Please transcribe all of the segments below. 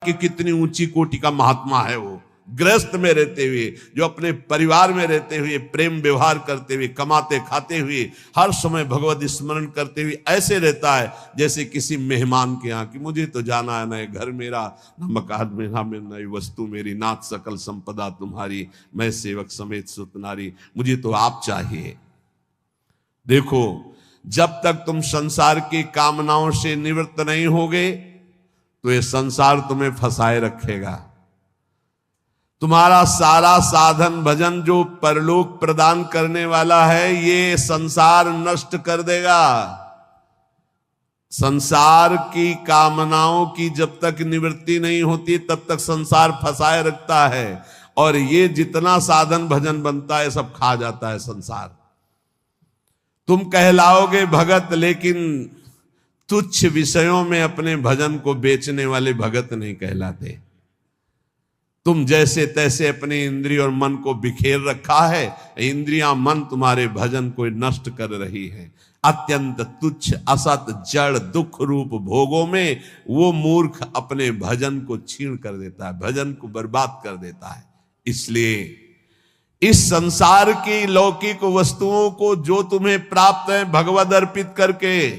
कि कितनी ऊंची कोटि का महात्मा है वो, गृहस्थ में रहते हुए, जो अपने परिवार में रहते हुए प्रेम व्यवहार करते हुए, कमाते खाते हुए, हर समय भगवत स्मरण करते हुए ऐसे रहता है जैसे किसी मेहमान के यहाँ कि मुझे तो जाना है, न घर मेरा, न मकान मेरा, में नई वस्तु मेरी, नाथ सकल संपदा तुम्हारी, मैं सेवक समेत सुत नारी, मुझे तो आप चाहिए। देखो, जब तक तुम संसार की कामनाओं से निवृत्त नहीं होगे तो ये संसार तुम्हें फंसाए रखेगा। तुम्हारा सारा साधन भजन जो परलोक प्रदान करने वाला है, ये संसार नष्ट कर देगा। संसार की कामनाओं की जब तक निवृत्ति नहीं होती तब तक संसार फंसाए रखता है, और ये जितना साधन भजन बनता है सब खा जाता है संसार। तुम कहलाओगे भगत, लेकिन तुच्छ विषयों में अपने भजन को बेचने वाले भगत नहीं कहलाते। तुम जैसे तैसे अपने इंद्रिय और मन को बिखेर रखा है, इंद्रियां मन तुम्हारे भजन को नष्ट कर रही है। अत्यंत तुच्छ असत जड़ दुख रूप भोगों में वो मूर्ख अपने भजन को छीन कर देता है, भजन को बर्बाद कर देता है। इसलिए इस संसार की लौकिक वस्तुओं को जो तुम्हें प्राप्त है भगवद अर्पित करके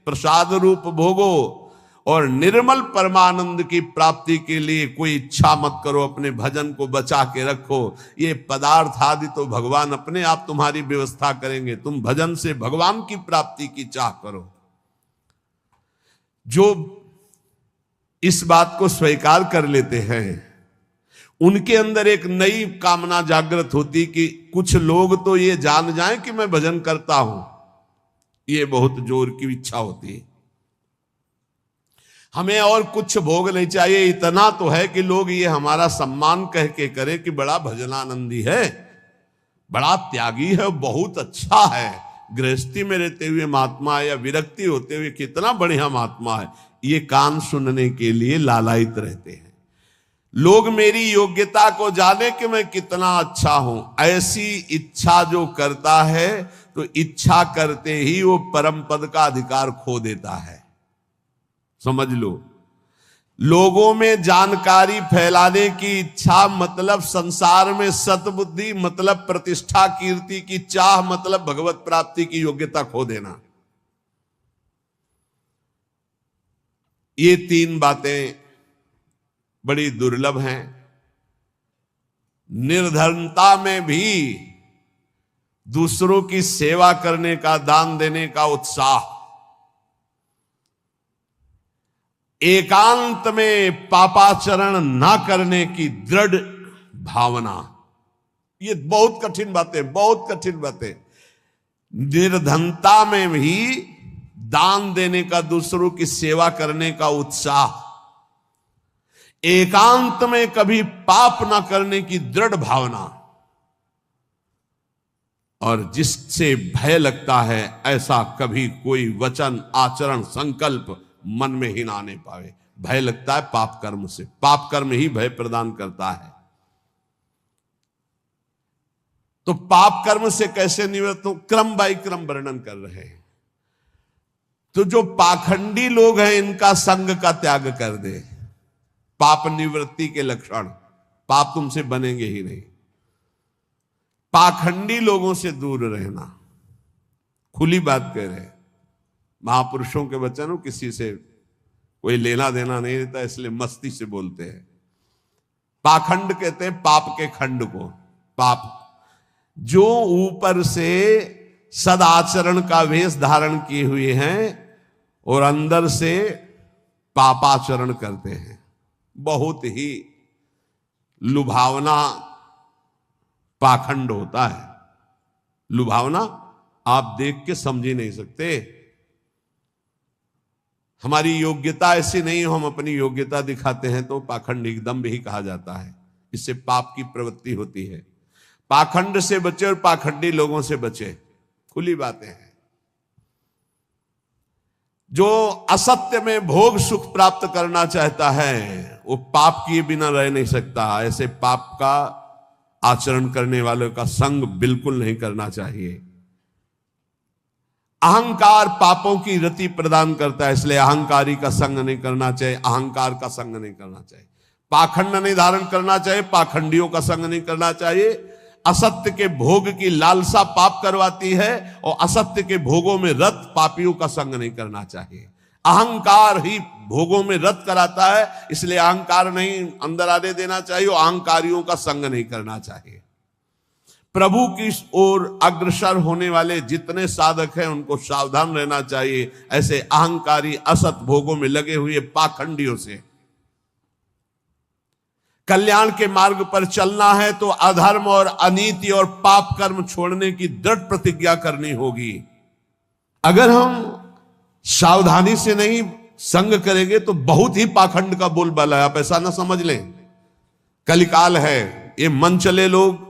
प्रसाद रूप भोगो, और निर्मल परमानंद की प्राप्ति के लिए कोई इच्छा मत करो, अपने भजन को बचा के रखो। ये पदार्थ आदि तो भगवान अपने आप तुम्हारी व्यवस्था करेंगे, तुम भजन से भगवान की प्राप्ति की चाह करो। जो इस बात को स्वीकार कर लेते हैं उनके अंदर एक नई कामना जागृत होती कि कुछ लोग तो ये जान जाएं कि मैं भजन करता हूं, ये बहुत जोर की इच्छा होती है। हमें और कुछ भोग नहीं चाहिए, इतना तो है कि लोग ये हमारा सम्मान कह के करें कि बड़ा भजनानंदी है, बड़ा त्यागी है, बहुत अच्छा है, गृहस्थी में रहते हुए महात्मा है या विरक्ति होते हुए कितना बढ़िया महात्मा है, ये कान सुनने के लिए लालायित रहते हैं। लोग मेरी योग्यता को जाने कि मैं कितना अच्छा हूं, ऐसी इच्छा जो करता है तो इच्छा करते ही वो परम पद का अधिकार खो देता है। समझ लो, लोगों में जानकारी फैलाने की इच्छा मतलब संसार में सतबुद्धि, मतलब प्रतिष्ठा कीर्ति की चाह, मतलब भगवत प्राप्ति की योग्यता खो देना। ये तीन बातें बड़ी दुर्लभ हैं। निर्धनता में भी दूसरों की सेवा करने का, दान देने का उत्साह, एकांत में पापाचरण ना करने की दृढ़ भावना, ये बहुत कठिन बातें, बहुत कठिन बातें। निर्धनता में भी दान देने का, दूसरों की सेवा करने का उत्साह, एकांत में कभी पाप ना करने की दृढ़ भावना, और जिससे भय लगता है ऐसा कभी कोई वचन, आचरण, संकल्प मन में ही ना आने पावे। भय लगता है पाप कर्म से, पाप कर्म ही भय प्रदान करता है। तो पाप कर्म से कैसे निवृत्त हो, क्रम बाई क्रम वर्णन कर रहे हैं। तो जो पाखंडी लोग हैं इनका संग का त्याग कर दे। पाप निवृत्ति के लक्षण, पाप तुमसे बनेंगे ही नहीं। पाखंडी लोगों से दूर रहना, खुली बात कह रहे हैं, महापुरुषों के वचन हो, किसी से कोई लेना देना नहीं रहता, इसलिए मस्ती से बोलते हैं। पाखंड कहते हैं पाप के खंड को। पाप जो ऊपर से सदाचरण का वेश धारण किए हुए हैं और अंदर से पापाचरण करते हैं, बहुत ही लुभावना पाखंड होता है। लुभावना आप देख के समझ ही नहीं सकते। हमारी योग्यता ऐसी नहीं हो, हम अपनी योग्यता दिखाते हैं तो पाखंड एकदम भी कहा जाता है। इससे पाप की प्रवृत्ति होती है। पाखंड से बचे और पाखंडी लोगों से बचे, खुली बातें हैं। जो असत्य में भोग सुख प्राप्त करना चाहता है वो पाप किए बिना रह नहीं सकता। ऐसे पाप का आचरण करने वालों का संग बिल्कुल नहीं करना चाहिए। अहंकार पापों की रति प्रदान करता है, इसलिए अहंकारी का संग नहीं करना चाहिए, अहंकार का संग नहीं करना चाहिए। पाखंड नहीं धारण करना चाहिए, पाखंडियों का संग नहीं करना चाहिए। असत्य के भोग की लालसा पाप करवाती है और असत्य के भोगों में रत पापियों का संग नहीं करना चाहिए। अहंकार ही भोगों में रत कराता है, इसलिए अहंकार नहीं अंदर आने देना चाहिए और अहंकारियों का संग नहीं करना चाहिए। प्रभु की ओर अग्रसर होने वाले जितने साधक हैं उनको सावधान रहना चाहिए ऐसे अहंकारी असत भोगों में लगे हुए पाखंडियों से। कल्याण के मार्ग पर चलना है तो अधर्म और अनीति और पाप कर्म छोड़ने की दृढ़ प्रतिज्ञा करनी होगी। अगर हम सावधानी से नहीं संग करेंगे तो बहुत ही पाखंड का बोलबाला है, आप ऐसा ना समझ लें। कलिकाल है, ये मन चले लोग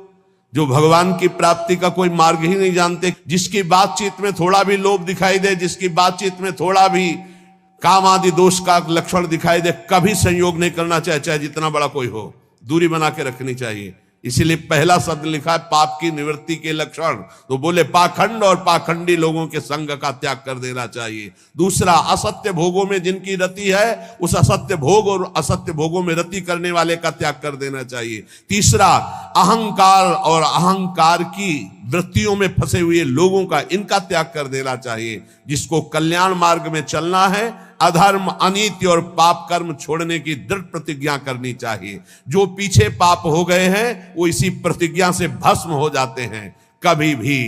जो भगवान की प्राप्ति का कोई मार्ग ही नहीं जानते, जिसकी बातचीत में थोड़ा भी लोभ दिखाई दे, जिसकी बातचीत में थोड़ा भी काम आदि दोष का लक्षण दिखाई दे, कभी संयोग नहीं करना चाहिए, चाहे जितना बड़ा कोई हो, दूरी बना के रखनी चाहिए। इसीलिए पहला शब्द लिखा है पाप की निवृत्ति के लक्षण, तो बोले पाखंड और पाखंडी लोगों के संग का त्याग कर देना चाहिए। दूसरा, असत्य भोगों में जिनकी रति है उस असत्य भोग और असत्य भोगों में रति करने वाले का त्याग कर देना चाहिए। तीसरा, अहंकार और अहंकार की वृत्तियों में फंसे हुए लोगों का इनका त्याग कर देना चाहिए। जिसको कल्याण मार्ग में चलना है अधर्म अनीति और पाप कर्म छोड़ने की दृढ़ प्रतिज्ञा करनी चाहिए। जो पीछे पाप हो गए हैं वो इसी प्रतिज्ञा से भस्म हो जाते हैं। कभी भी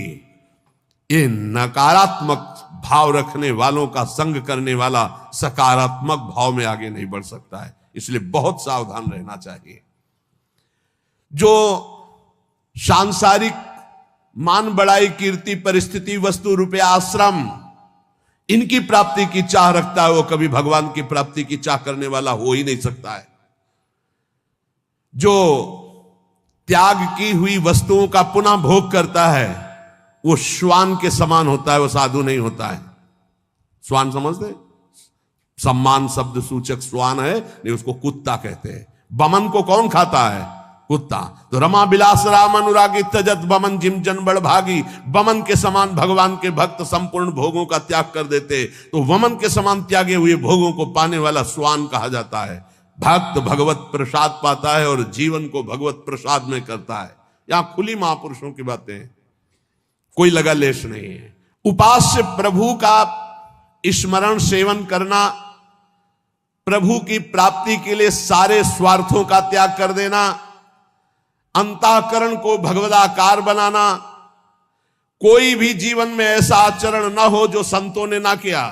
ये नकारात्मक भाव रखने वालों का संग करने वाला सकारात्मक भाव में आगे नहीं बढ़ सकता है, इसलिए बहुत सावधान रहना चाहिए। जो सांसारिक मान बढ़ाई कीर्ति परिस्थिति वस्तु रुपया आश्रम इनकी प्राप्ति की चाह रखता है वो कभी भगवान की प्राप्ति की चाह करने वाला हो ही नहीं सकता है। जो त्याग की हुई वस्तुओं का पुनः भोग करता है वो श्वान के समान होता है, वो साधु नहीं होता है। श्वान समझते, सम्मान शब्द सूचक श्वान है, नहीं उसको कुत्ता कहते हैं। बमन को कौन खाता है? कुत्ता। तो रमा बिलास राम अनुरागी तजत बमन जिम जन बड़ भागी। बमन के समान भगवान के भक्त संपूर्ण भोगों का त्याग कर देते, तो वमन के समान त्यागे हुए भोगों को पाने वाला श्वान कहा जाता है। भक्त भगवत प्रसाद पाता है और जीवन को भगवत प्रसाद में करता है। यहां खुली महापुरुषों की बातें, कोई लगा लेश नहीं है। उपास्य प्रभु का स्मरण सेवन करना, प्रभु की प्राप्ति के लिए सारे स्वार्थों का त्याग कर देना, अंतःकरण को भगवदाकार बनाना। कोई भी जीवन में ऐसा आचरण ना हो जो संतों ने ना किया,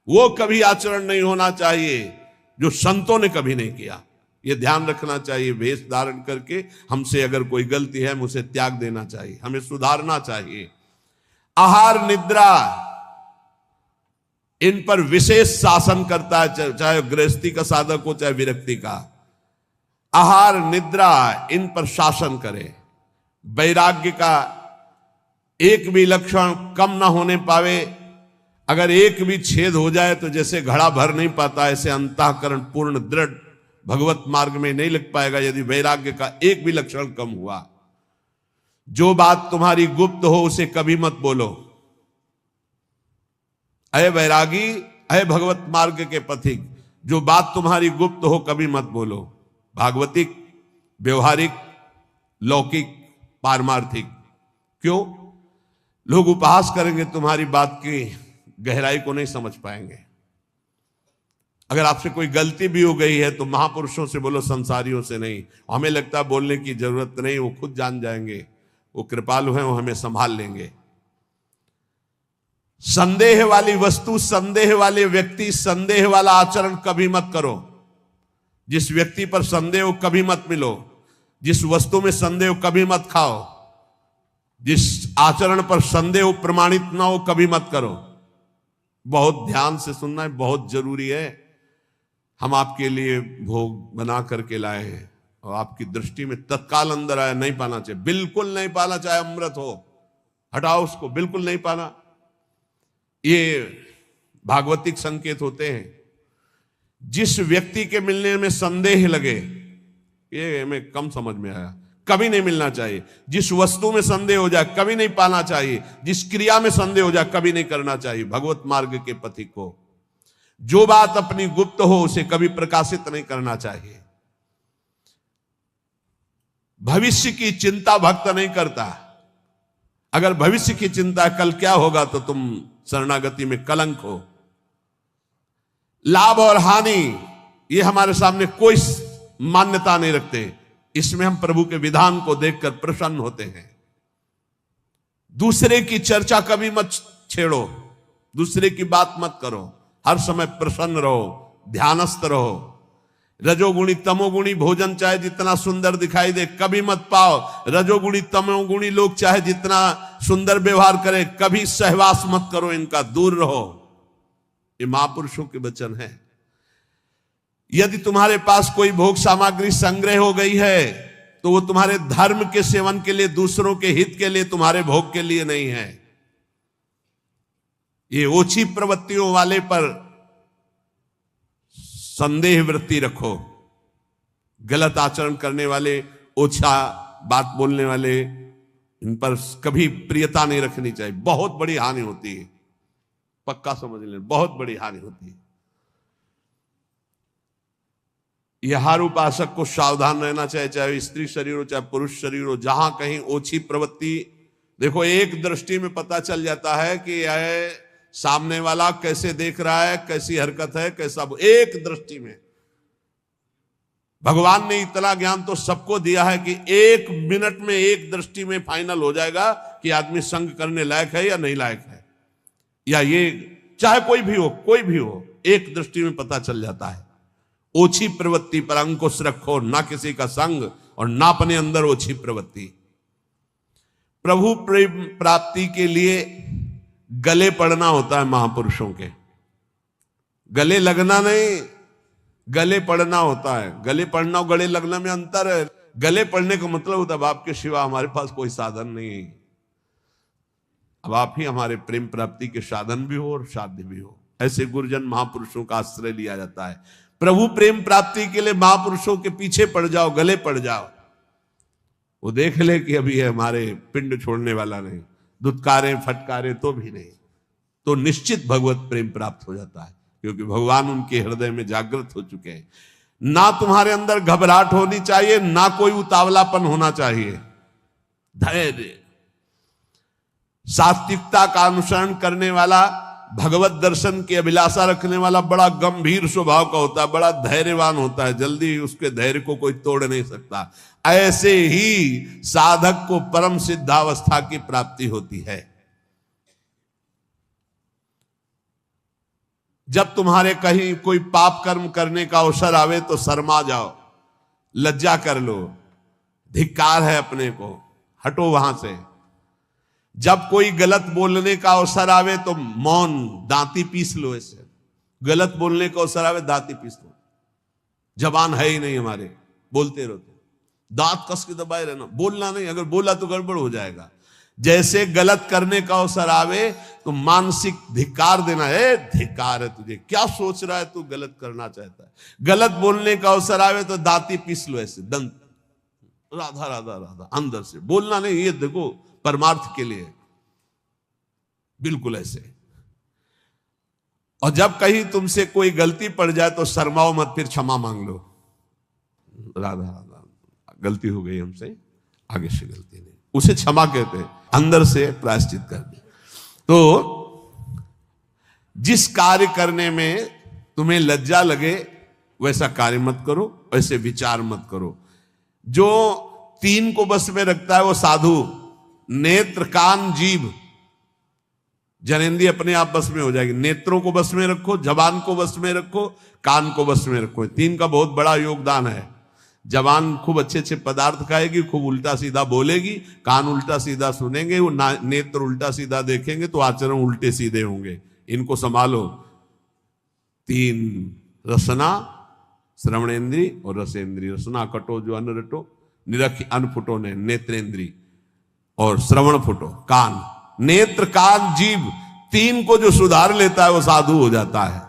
वो कभी आचरण नहीं होना चाहिए जो संतों ने कभी नहीं किया। ये ध्यान रखना चाहिए। वेश धारण करके हमसे अगर कोई गलती है हमें उसे त्याग देना चाहिए, हमें सुधारना चाहिए। आहार निद्रा इन पर विशेष शासन करता है, चाहे गृहस्थी का साधक हो चाहे विरक्ति का। आहार निद्रा इन पर शासन करे। वैराग्य का एक भी लक्षण कम ना होने पावे। अगर एक भी छेद हो जाए तो जैसे घड़ा भर नहीं पाता, ऐसे अंतःकरण पूर्ण दृढ़ भगवत मार्ग में नहीं लग पाएगा यदि वैराग्य का एक भी लक्षण कम हुआ। जो बात तुम्हारी गुप्त हो उसे कभी मत बोलो। अय वैरागी, अय भगवत मार्ग के पथिक, जो बात तुम्हारी गुप्त हो कभी मत बोलो। भागवतिक, व्यवहारिक, लौकिक, पारमार्थिक। क्यों? लोग उपहास करेंगे, तुम्हारी बात की गहराई को नहीं समझ पाएंगे। अगर आपसे कोई गलती भी हो गई है तो महापुरुषों से बोलो, संसारियों से नहीं। हमें लगता है बोलने की जरूरत नहीं, वो खुद जान जाएंगे, वो कृपालु हैं, वो हमें संभाल लेंगे। संदेह वाली वस्तु, संदेह वाले व्यक्ति, संदेह वाला आचरण कभी मत करो। जिस व्यक्ति पर संदेह हो कभी मत मिलो। जिस वस्तु में संदेह हो कभी मत खाओ। जिस आचरण पर संदेह हो प्रमाणित ना हो कभी मत करो। बहुत ध्यान से सुनना है, बहुत जरूरी है। हम आपके लिए भोग बना करके लाए हैं और आपकी दृष्टि में तत्काल अंदर आया, नहीं पाना चाहिए, बिल्कुल नहीं पाना, चाहे अमृत हो, हटाओ उसको, बिल्कुल नहीं पाना। ये भागवतिक संकेत होते हैं। जिस व्यक्ति के मिलने में संदेह लगे, ये हमें कम समझ में आया, कभी नहीं मिलना चाहिए। जिस वस्तु में संदेह हो जाए कभी नहीं पाना चाहिए। जिस क्रिया में संदेह हो जाए कभी नहीं करना चाहिए। भगवत मार्ग के पथि को जो बात अपनी गुप्त हो उसे कभी प्रकाशित नहीं करना चाहिए। भविष्य की चिंता भक्त नहीं करता। अगर भविष्य की चिंता कल क्या होगा तो तुम शरणागति में कलंक हो। लाभ और हानि ये हमारे सामने कोई मान्यता नहीं रखते। इसमें हम प्रभु के विधान को देखकर प्रसन्न होते हैं। दूसरे की चर्चा कभी मत छेड़ो, दूसरे की बात मत करो। हर समय प्रसन्न रहो, ध्यानस्थ रहो। रजोगुणी तमोगुणी भोजन चाहे जितना सुंदर दिखाई दे कभी मत पाओ। रजोगुणी तमोगुणी लोग चाहे जितना सुंदर व्यवहार करे कभी सहवास मत करो, इनका दूर रहो। ये महापुरुषों के वचन है। यदि तुम्हारे पास कोई भोग सामग्री संग्रह हो गई है तो वो तुम्हारे धर्म के सेवन के लिए, दूसरों के हित के लिए, तुम्हारे भोग के लिए नहीं है। ये ओछी प्रवृत्तियों वाले पर संदेह वृत्ति रखो। गलत आचरण करने वाले, ओछा बात बोलने वाले, इन पर कभी प्रियता नहीं रखनी चाहिए। बहुत बड़ी हानि होती है, पक्का समझ लें, बहुत बड़ी हानि होती है। यह हर उपासक को सावधान रहना चाहिए, चाहे स्त्री शरीर हो चाहे पुरुष शरीर हो। जहां कहीं ओछी प्रवृत्ति, देखो एक दृष्टि में पता चल जाता है कि यह सामने वाला कैसे देख रहा है, कैसी हरकत है, कैसा, एक दृष्टि में। भगवान ने इतना ज्ञान तो सबको दिया है कि 1 मिनट में, एक दृष्टि में फाइनल हो जाएगा कि आदमी संग करने लायक है या नहीं लायक है। या ये चाहे कोई भी हो, कोई भी हो, एक दृष्टि में पता चल जाता है। ओछी प्रवृत्ति पर अंकुश रखो, ना किसी का संग और ना अपने अंदर ओछी प्रवृत्ति। प्रभु प्रेम प्राप्ति के लिए गले पड़ना होता है महापुरुषों के। गले लगना नहीं, गले पड़ना होता है। गले पड़ना और गले लगना में अंतर है। गले पड़ने का मतलब होता है आपके सिवा हमारे पास कोई साधन नहीं है, अब आप ही हमारे प्रेम प्राप्ति के साधन भी हो और साध्य भी हो। ऐसे गुरुजन महापुरुषों का आश्रय लिया जाता है। प्रभु प्रेम प्राप्ति के लिए महापुरुषों के पीछे पड़ जाओ, गले पड़ जाओ। वो देख ले कि अभी है हमारे पिंड छोड़ने वाला नहीं, दुत्कारे फटकारे तो भी नहीं, तो निश्चित भगवत प्रेम प्राप्त हो जाता है, क्योंकि भगवान उनके हृदय में जागृत हो चुके हैं। ना तुम्हारे अंदर घबराहट होनी चाहिए, ना कोई उतावलापन होना चाहिए। धैर्य, सात्विकता का अनुसरण करने वाला, भगवत दर्शन की अभिलाषा रखने वाला बड़ा गंभीर स्वभाव का होता है, बड़ा धैर्यवान होता है। जल्दी उसके धैर्य को कोई तोड़ नहीं सकता। ऐसे ही साधक को परम सिद्धावस्था की प्राप्ति होती है। जब तुम्हारे कहीं कोई पाप कर्म करने का अवसर आवे तो शर्मा जाओ, लज्जा कर लो, धिक्कार है अपने को, हटो वहां से। जब कोई गलत बोलने का अवसर आवे तो मौन, दांती पीस लो। ऐसे गलत बोलने का अवसर आवे दांती पीस लो। जबान है ही नहीं हमारे, बोलते रहते, दांत कस के दबाए रहना, बोलना नहीं। अगर बोला तो गड़बड़ हो जाएगा। जैसे गलत करने का अवसर आवे तो मानसिक धिक्कार देना है। धिक्कार है तुझे, क्या सोच रहा है तू, गलत करना चाहता है। गलत बोलने का अवसर आवे तो दांती पीस लो, ऐसे दंत, राधा राधा राधा, अंदर से बोलना नहीं। ये देखो परमार्थ के लिए, बिल्कुल ऐसे। और जब कहीं तुमसे कोई गलती पड़ जाए तो शर्माओ मत, फिर क्षमा मांग लो। राधा राधा, गलती हो गई हमसे, आगे से गलती नहीं, उसे क्षमा कहते हैं। अंदर से प्रायश्चित कर दे। तो जिस कार्य करने में तुम्हें लज्जा लगे वैसा कार्य मत करो, वैसे विचार मत करो। जो 3 को बस में रखता है वो साधु, नेत्र कान जीभ, जनेंद्रिय अपने आप बस में हो जाएगी। नेत्रों को बस में रखो, जबान को बस में रखो, कान को बस में रखो। 3 का बहुत बड़ा योगदान है। जबान खूब अच्छे अच्छे पदार्थ खाएगी, खूब उल्टा सीधा बोलेगी, कान उल्टा सीधा सुनेंगे, वो नेत्र उल्टा सीधा देखेंगे तो आचरण उल्टे सीधे होंगे। इनको संभालो। 3 रसना, श्रवणेन्द्री और रसेंद्री। रसना कटो जो अन्न रटो, निरख अन्न फुटो ने नेत्रेंद्री, और श्रवण फुटो कान। नेत्र कान जीभ 3 को जो सुधार लेता है वो साधु हो जाता है।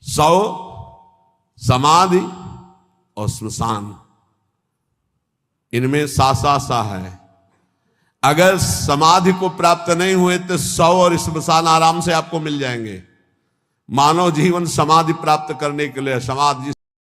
100 समाधि और स्मशान, इनमें सा है। अगर समाधि को प्राप्त नहीं हुए तो शव और स्मशान आराम से आपको मिल जाएंगे। मानव जीवन समाधि प्राप्त करने के लिए, समाधि